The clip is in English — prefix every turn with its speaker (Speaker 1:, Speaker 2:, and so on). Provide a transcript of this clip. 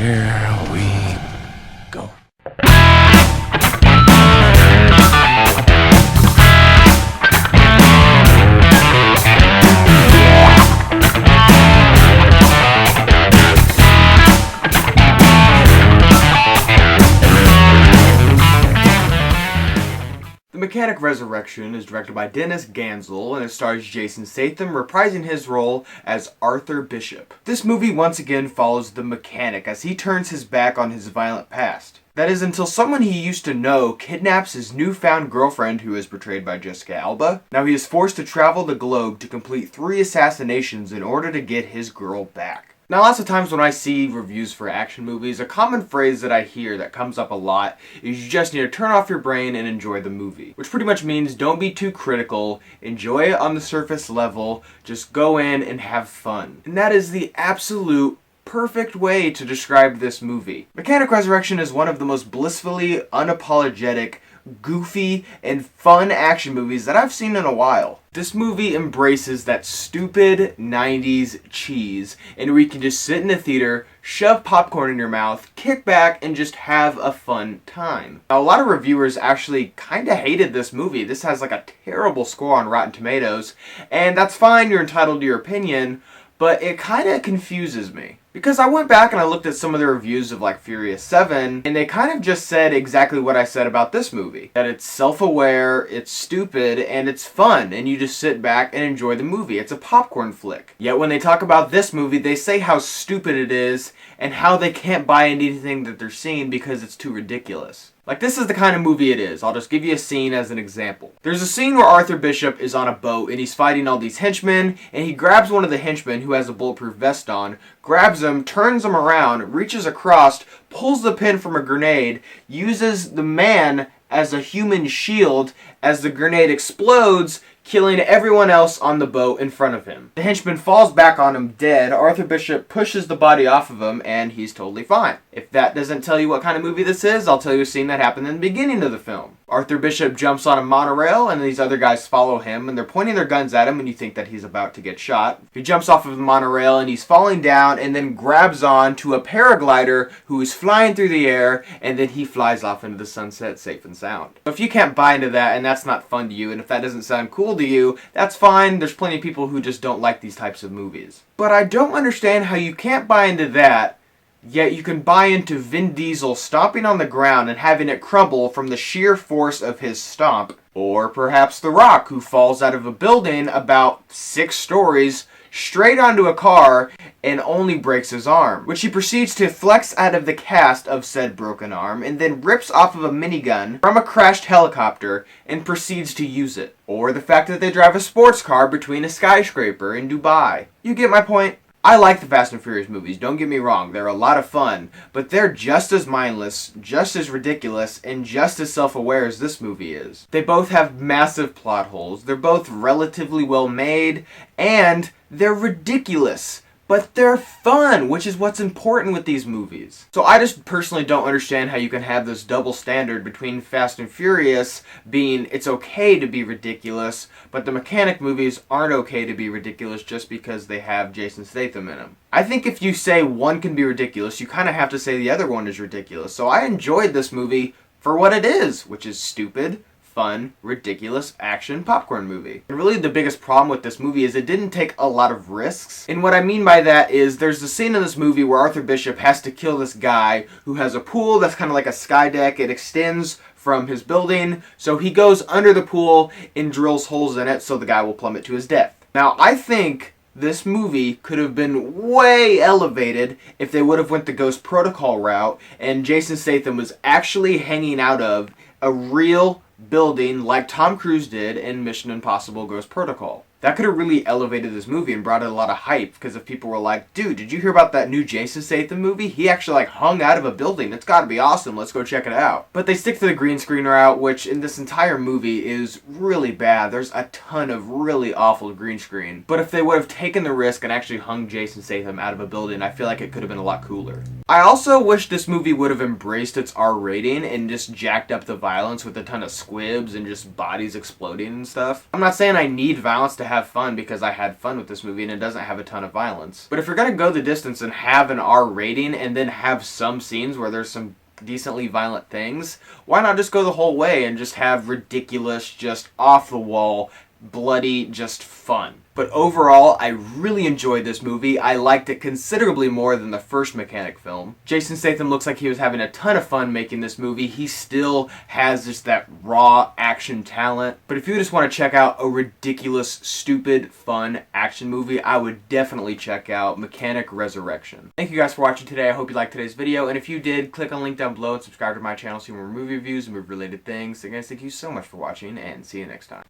Speaker 1: Here we go.
Speaker 2: The Mechanic Resurrection is directed by Dennis Gansel and it stars Jason Statham reprising his role as Arthur Bishop. This movie once again follows the mechanic as he turns his back on his violent past. That is until someone he used to know kidnaps his newfound girlfriend, who is portrayed by Jessica Alba. Now he is forced to travel the globe to complete 3 assassinations in order to get his girl back. Now, lots of times when I see reviews for action movies, a common phrase that I hear that comes up a lot is you just need to turn off your brain and enjoy the movie. Which pretty much means don't be too critical, enjoy it on the surface level, just go in and have fun. And that is the absolute perfect way to describe this movie. Mechanic Resurrection is one of the most blissfully unapologetic, goofy, and fun action movies that I've seen in a while. This movie embraces that stupid 90s cheese, and where you can just sit in a theater, shove popcorn in your mouth, kick back, and just have a fun time. Now, a lot of reviewers actually kinda hated this movie. This has like a terrible score on Rotten Tomatoes, and that's fine, you're entitled to your opinion, but it kinda confuses me. Because I went back and I looked at some of the reviews of like Furious 7, and they kind of just said exactly what I said about this movie. That it's self-aware, it's stupid, and it's fun, and you just sit back and enjoy the movie. It's a popcorn flick. Yet when they talk about this movie, they say how stupid it is, and how they can't buy into anything that they're seeing because it's too ridiculous. Like, this is the kind of movie it is. I'll just give you a scene as an example. There's a scene where Arthur Bishop is on a boat and he's fighting all these henchmen, and he grabs one of the henchmen who has a bulletproof vest on, grabs him, turns him around, reaches across, pulls the pin from a grenade, uses the man as a human shield as the grenade explodes, killing everyone else on the boat in front of him. The henchman falls back on him dead. Arthur Bishop pushes the body off of him, and he's totally fine. If that doesn't tell you what kind of movie this is, I'll tell you a scene that happened in the beginning of the film. Arthur Bishop jumps on a monorail, and these other guys follow him, and they're pointing their guns at him, and you think that he's about to get shot. He jumps off of the monorail, and he's falling down, and then grabs on to a paraglider who is flying through the air, and then he flies off into the sunset safe and sound. If you can't buy into that, and that's not fun to you, and if that doesn't sound cool to you, that's fine. There's plenty of people who just don't like these types of movies. But I don't understand how you can't buy into that, yet you can buy into Vin Diesel stomping on the ground and having it crumble from the sheer force of his stomp. Or perhaps The Rock, who falls out of a building about 6 stories straight onto a car and only breaks his arm, which he proceeds to flex out of the cast of said broken arm and then rips off of a minigun from a crashed helicopter and proceeds to use it. Or the fact that they drive a sports car between a skyscraper in Dubai. You get my point? I like the Fast and Furious movies, don't get me wrong, they're a lot of fun, but they're just as mindless, just as ridiculous, and just as self-aware as this movie is. They both have massive plot holes, they're both relatively well made, and they're ridiculous. But they're fun, which is what's important with these movies. So I just personally don't understand how you can have this double standard between Fast and Furious being it's okay to be ridiculous, but the Mechanic movies aren't okay to be ridiculous just because they have Jason Statham in them. I think if you say one can be ridiculous, you kind of have to say the other one is ridiculous. So I enjoyed this movie for what it is, which is stupid, fun, ridiculous action popcorn movie. And really the biggest problem with this movie is it didn't take a lot of risks. And what I mean by that is there's a scene in this movie where Arthur Bishop has to kill this guy who has a pool that's kind of like a sky deck. It extends from his building. So he goes under the pool and drills holes in it so the guy will plummet to his death. Now I think this movie could have been way elevated if they would have went the Ghost Protocol route and Jason Statham was actually hanging out of a real building like Tom Cruise did in Mission Impossible Ghost Protocol. That could have really elevated this movie and brought it a lot of hype because if people were like, dude, did you hear about that new Jason Statham movie? He actually like hung out of a building. It's gotta be awesome. Let's go check it out. But they stick to the green screen route, which in this entire movie is really bad. There's a ton of really awful green screen. But if they would have taken the risk and actually hung Jason Statham out of a building, I feel like it could have been a lot cooler. I also wish this movie would have embraced its R rating and just jacked up the violence with a ton of squibs and just bodies exploding and stuff. I'm not saying I need violence to have fun, because I had fun with this movie and it doesn't have a ton of violence. But if you're gonna go the distance and have an R rating and then have some scenes where there's some decently violent things, why not just go the whole way and just have ridiculous, just off the wall, bloody, just fun? But overall, I really enjoyed this movie. I liked it considerably more than the first Mechanic film. Jason Statham looks like he was having a ton of fun making this movie. He still has just that raw action talent. But if you just want to check out a ridiculous, stupid, fun action movie, I would definitely check out Mechanic Resurrection. Thank you guys for watching today. I hope you liked today's video. And if you did, click on the link down below and subscribe to my channel to see more movie reviews and movie related things. So guys, thank you so much for watching and see you next time.